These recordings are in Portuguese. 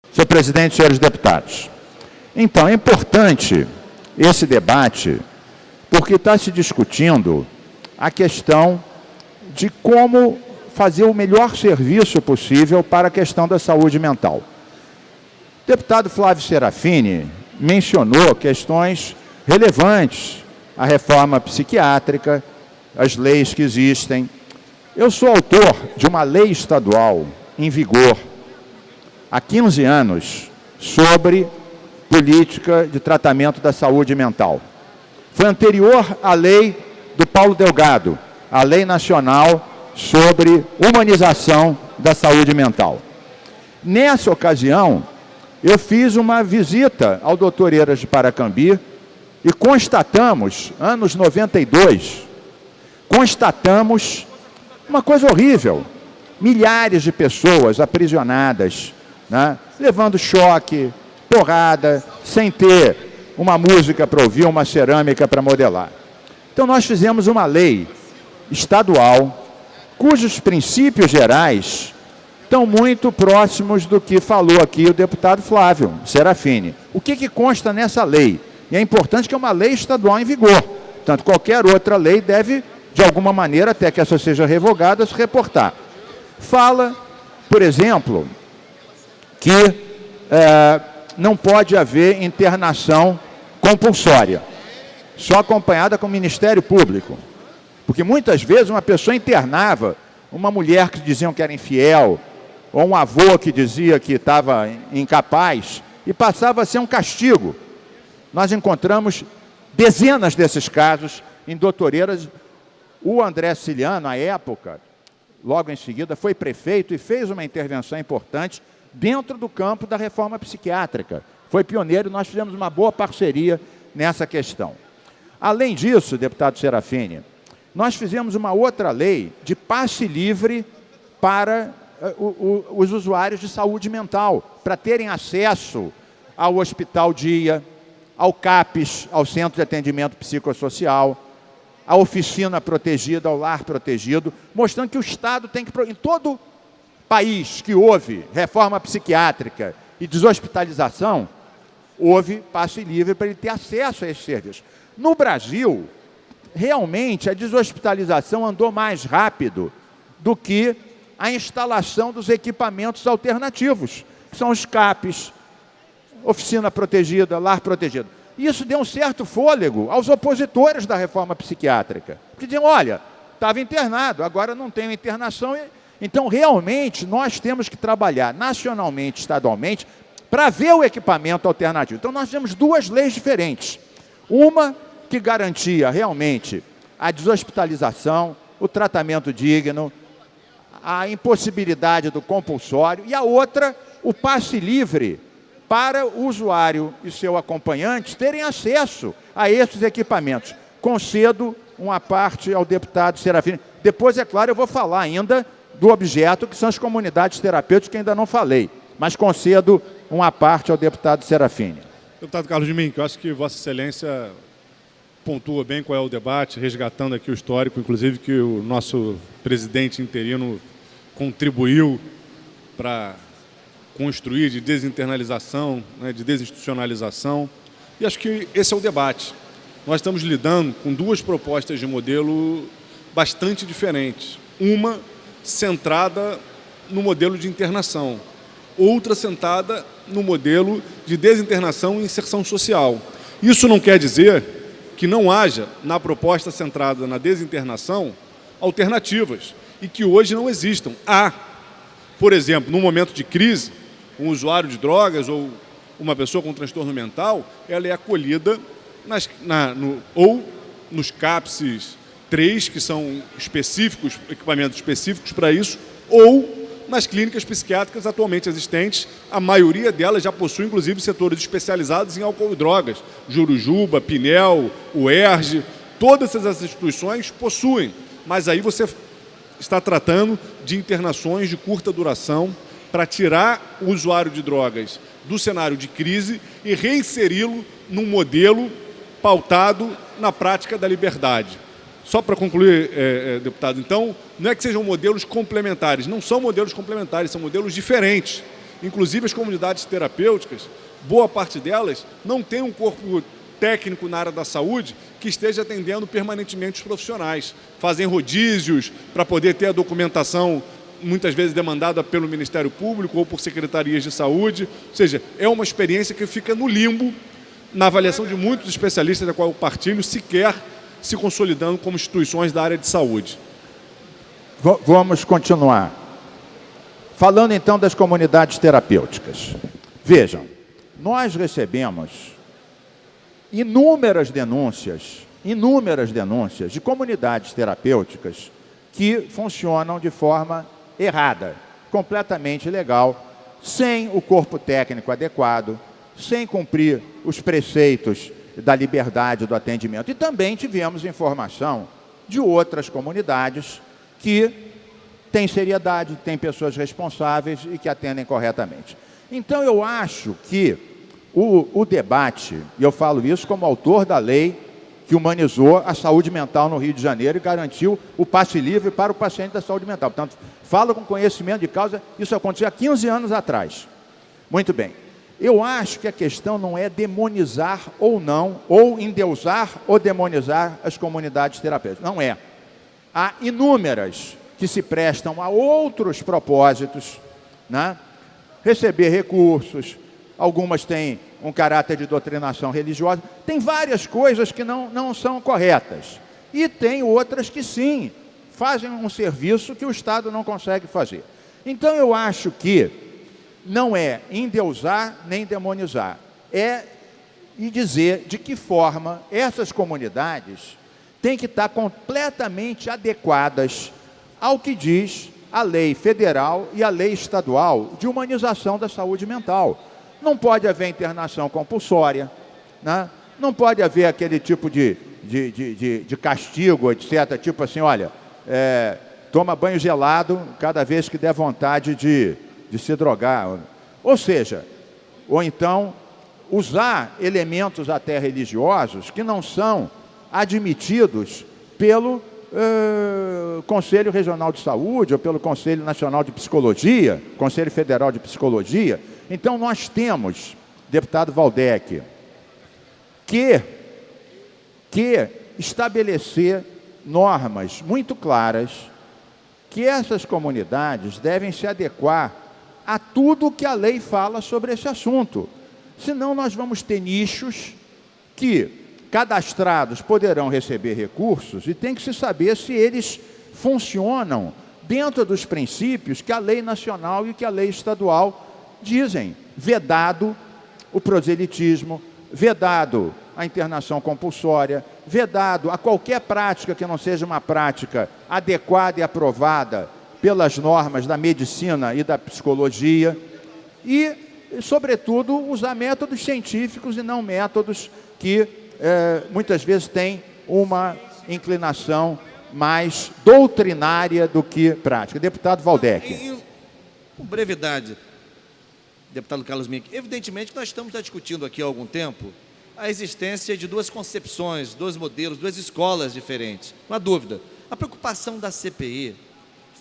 Senhor presidente, senhores deputados, então é importante esse debate porque está se discutindo a questão de como fazer o melhor serviço possível para a questão da saúde mental. O deputado Flávio Serafini mencionou questões relevantes, a reforma psiquiátrica, as leis que existem. Eu sou autor de uma lei estadual em vigor há 15 anos sobre política de tratamento da saúde mental. Foi anterior à lei do Paulo Delgado, a Lei Nacional sobre Humanização da Saúde Mental. Nessa ocasião, eu fiz uma visita ao Dr. Eiras de Paracambi e constatamos, anos 92, constatamos uma coisa horrível. Milhares de pessoas aprisionadas, né, levando choque, porrada, sem ter uma música para ouvir, uma cerâmica para modelar. Então nós fizemos uma lei estadual, cujos princípios gerais estão muito próximos do que falou aqui o deputado Flávio Serafini. O que consta nessa lei? E é importante que é uma lei estadual em vigor. Portanto, qualquer outra lei deve, de alguma maneira, até que essa seja revogada, se reportar. Fala, por exemplo, que não pode haver internação compulsória, só acompanhada com o Ministério Público. Porque muitas vezes uma pessoa internava uma mulher que diziam que era infiel, ou um avô que dizia que estava incapaz, e passava a ser um castigo. Nós encontramos dezenas desses casos em doutoreiras. O André Ciliano, à época, logo em seguida, foi prefeito e fez uma intervenção importante dentro do campo da reforma psiquiátrica. Foi pioneiro e nós fizemos uma boa parceria nessa questão. Além disso, deputado Serafini, nós fizemos uma outra lei de passe livre para os usuários de saúde mental, para terem acesso ao Hospital Dia, ao CAPS, ao Centro de Atendimento Psicossocial, à oficina protegida, ao lar protegido, mostrando que o Estado tem que... Em todo país que houve reforma psiquiátrica e deshospitalização, houve passe livre para ele ter acesso a esses serviços. No Brasil, realmente, a deshospitalização andou mais rápido do que a instalação dos equipamentos alternativos, que são os CAPs, oficina protegida, lar protegido. Isso deu um certo fôlego aos opositores da reforma psiquiátrica, que diziam, olha, estava internado, agora não tem internação. Então, realmente, nós temos que trabalhar nacionalmente, estadualmente, para ver o equipamento alternativo. Então, nós temos duas leis diferentes. Uma que garantia realmente a deshospitalização, o tratamento digno, a impossibilidade do compulsório, e a outra, o passe livre para o usuário e seu acompanhante terem acesso a esses equipamentos. Concedo uma parte ao deputado Serafini. Depois, é claro, eu vou falar ainda do objeto, que são as comunidades terapêuticas, que ainda não falei, mas concedo uma parte ao deputado Serafini. Deputado Carlos de Mim, eu acho que Vossa Excelência pontua bem qual é o debate, resgatando aqui o histórico, inclusive que o nosso presidente interino contribuiu para construir de desinternalização, né, de desinstitucionalização. E acho que esse é o debate. Nós estamos lidando com duas propostas de modelo bastante diferentes. Uma centrada no modelo de internação, outra centrada no modelo de desinternação e inserção social. Isso não quer dizer que não haja, na proposta centrada na desinternação, alternativas, e que hoje não existam. Há, por exemplo, num momento de crise, um usuário de drogas ou uma pessoa com transtorno mental, ela é acolhida ou nos CAPS 3, que são específicos, equipamentos específicos para isso, ou nas clínicas psiquiátricas atualmente existentes. A maioria delas já possui, inclusive, setores especializados em álcool e drogas. Jurujuba, Pinel, UERJ, todas essas instituições possuem. Mas aí você está tratando de internações de curta duração para tirar o usuário de drogas do cenário de crise e reinseri-lo num modelo pautado na prática da liberdade. Só para concluir, deputado, então, não é que sejam modelos complementares, não são modelos complementares, são modelos diferentes. Inclusive as comunidades terapêuticas, boa parte delas não tem um corpo técnico na área da saúde que esteja atendendo permanentemente os profissionais. Fazem rodízios para poder ter a documentação muitas vezes demandada pelo Ministério Público ou por secretarias de saúde. Ou seja, é uma experiência que fica no limbo, na avaliação de muitos especialistas da qual eu partilho, sequer se consolidando como instituições da área de saúde. Vamos continuar. Falando então das comunidades terapêuticas. Vejam, nós recebemos inúmeras denúncias de comunidades terapêuticas que funcionam de forma errada, completamente ilegal, sem o corpo técnico adequado, sem cumprir os preceitos da liberdade do atendimento. E também tivemos informação de outras comunidades que têm seriedade, têm pessoas responsáveis e que atendem corretamente. Então, eu acho que o debate, e eu falo isso como autor da lei que humanizou a saúde mental no Rio de Janeiro e garantiu o passe livre para o paciente da saúde mental. Portanto, falo com conhecimento de causa, isso aconteceu há 15 anos atrás. Muito bem. Eu acho que a questão não é demonizar ou não, ou endeusar ou demonizar as comunidades terapêuticas. Não é. Há inúmeras que se prestam a outros propósitos, né? Receber recursos, algumas têm um caráter de doutrinação religiosa, tem várias coisas que não são corretas. E tem outras que sim, fazem um serviço que o Estado não consegue fazer. Então eu acho que não é endeusar nem demonizar, é dizer de que forma essas comunidades têm que estar completamente adequadas ao que diz a lei federal e a lei estadual de humanização da saúde mental. Não pode haver internação compulsória, né? Não pode haver aquele tipo de castigo, etc. Tipo assim, olha, toma banho gelado cada vez que der vontade de se drogar. Ou seja, ou então usar elementos até religiosos que não são admitidos pelo Conselho Regional de Saúde ou pelo Conselho Nacional de Psicologia, Conselho Federal de Psicologia. Então, nós temos, deputado Waldeck, que estabelecer normas muito claras que essas comunidades devem se adequar a tudo que a lei fala sobre esse assunto. Senão, nós vamos ter nichos que, cadastrados, poderão receber recursos e tem que se saber se eles funcionam dentro dos princípios que a lei nacional e que a lei estadual dizem. Vedado o proselitismo, vedado a internação compulsória, vedado a qualquer prática que não seja uma prática adequada e aprovada pelas normas da medicina e da psicologia e, sobretudo, usar métodos científicos e não métodos que muitas vezes têm uma inclinação mais doutrinária do que prática. Deputado Waldeck. Com brevidade, deputado Carlos Mink, evidentemente que nós estamos discutindo aqui há algum tempo a existência de duas concepções, dois modelos, duas escolas diferentes. Não há dúvida. A preocupação da CPI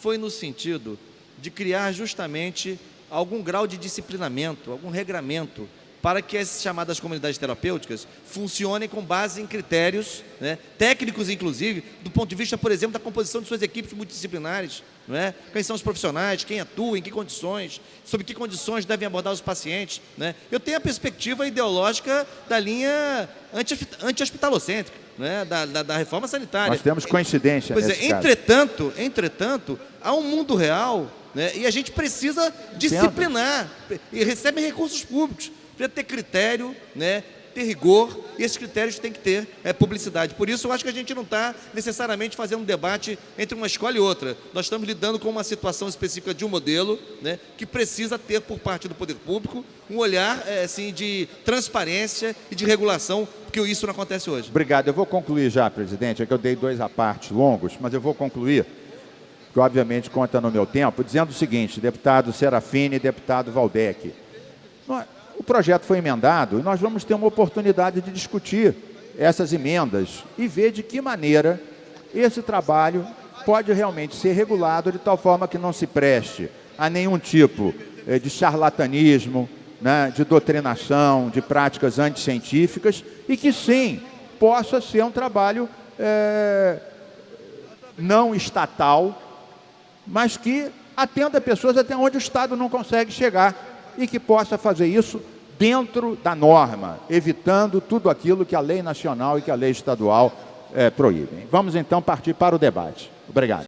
foi no sentido de criar justamente algum grau de disciplinamento, algum regramento, para que as chamadas comunidades terapêuticas funcionem com base em critérios, né, técnicos, inclusive, do ponto de vista, por exemplo, da composição de suas equipes multidisciplinares, não é? Quem são os profissionais, quem atua, em que condições, sob que condições devem abordar os pacientes, né? Eu tenho a perspectiva ideológica da linha anti-hospitalocêntrica, né, da reforma sanitária. Nós temos coincidência nesse caso. Entretanto, há um mundo real, né, e a gente precisa disciplinar, e recebe recursos públicos. Precisa ter critério, né, ter rigor, e esses critérios têm que ter publicidade. Por isso, eu acho que a gente não está necessariamente fazendo um debate entre uma escola e outra. Nós estamos lidando com uma situação específica de um modelo, né, que precisa ter, por parte do poder público, um olhar assim, de transparência e de regulação, porque isso não acontece hoje. Obrigado. Eu vou concluir já, presidente. É que eu dei dois apartes longos, mas eu vou concluir, que obviamente conta no meu tempo, dizendo o seguinte, deputado Serafini e deputado Waldeck. O projeto foi emendado e nós vamos ter uma oportunidade de discutir essas emendas e ver de que maneira esse trabalho pode realmente ser regulado de tal forma que não se preste a nenhum tipo de charlatanismo, né, de doutrinação, de práticas anticientíficas, e que sim, possa ser um trabalho não estatal, mas que atenda pessoas até onde o Estado não consegue chegar e que possa fazer isso dentro da norma, evitando tudo aquilo que a lei nacional e que a lei estadual proíbem. Vamos então partir para o debate. Obrigado.